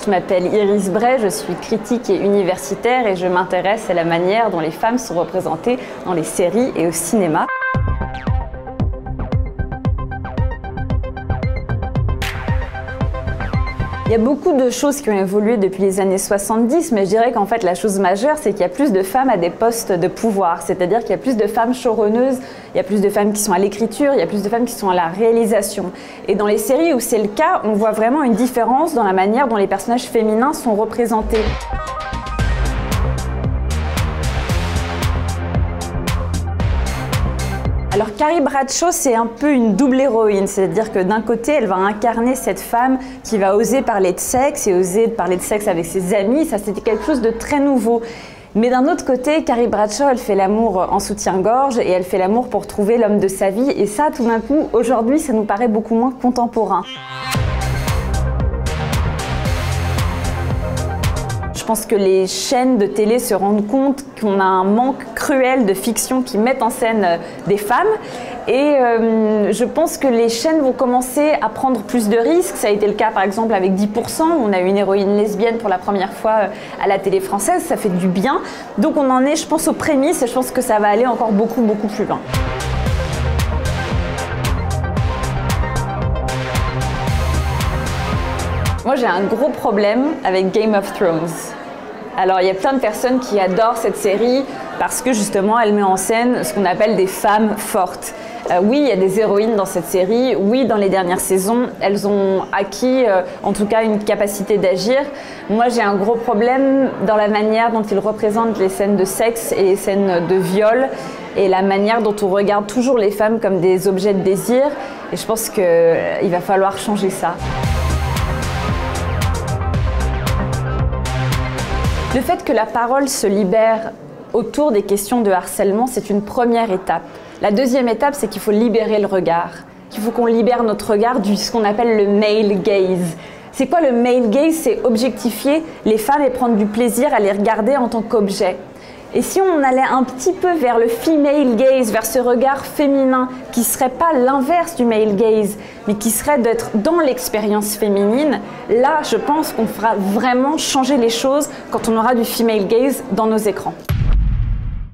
Je m'appelle Iris Bray, je suis critique et universitaire et je m'intéresse à la manière dont les femmes sont représentées dans les séries et au cinéma. Il y a beaucoup de choses qui ont évolué depuis les années 70, mais je dirais qu'en fait la chose majeure, c'est qu'il y a plus de femmes à des postes de pouvoir. C'est-à-dire qu'il y a plus de femmes showrunneuses, il y a plus de femmes qui sont à l'écriture, il y a plus de femmes qui sont à la réalisation. Et dans les séries où c'est le cas, on voit vraiment une différence dans la manière dont les personnages féminins sont représentés. Alors Carrie Bradshaw, c'est un peu une double héroïne, c'est-à-dire que d'un côté, elle va incarner cette femme qui va oser parler de sexe et oser parler de sexe avec ses amis, ça c'était quelque chose de très nouveau. Mais d'un autre côté, Carrie Bradshaw, elle fait l'amour en soutien-gorge et elle fait l'amour pour trouver l'homme de sa vie, et ça, tout d'un coup, aujourd'hui, ça nous paraît beaucoup moins contemporain. Je pense que les chaînes de télé se rendent compte qu'on a un manque cruel de fiction qui mettent en scène des femmes. Et je pense que les chaînes vont commencer à prendre plus de risques. Ça a été le cas par exemple avec 10%. On a eu une héroïne lesbienne pour la première fois à la télé française. Ça fait du bien. Donc on en est, je pense, aux prémices et je pense que ça va aller encore beaucoup plus loin. Moi, j'ai un gros problème avec Game of Thrones. Alors, il y a plein de personnes qui adorent cette série parce que justement, elle met en scène ce qu'on appelle des femmes fortes. Oui, il y a des héroïnes dans cette série. Oui, dans les dernières saisons, elles ont acquis, en tout cas, une capacité d'agir. Moi, j'ai un gros problème dans la manière dont ils représentent les scènes de sexe et les scènes de viol et la manière dont on regarde toujours les femmes comme des objets de désir. Et je pense qu'il va falloir changer ça. Le fait que la parole se libère autour des questions de harcèlement, c'est une première étape. La deuxième étape, c'est qu'il faut libérer le regard. Il faut qu'on libère notre regard de ce qu'on appelle le male gaze. C'est quoi le male gaze? C'est objectifier les femmes et prendre du plaisir à les regarder en tant qu'objet. Et si on allait un petit peu vers le female gaze, vers ce regard féminin, qui ne serait pas l'inverse du male gaze, mais qui serait d'être dans l'expérience féminine, là, je pense qu'on fera vraiment changer les choses quand on aura du female gaze dans nos écrans.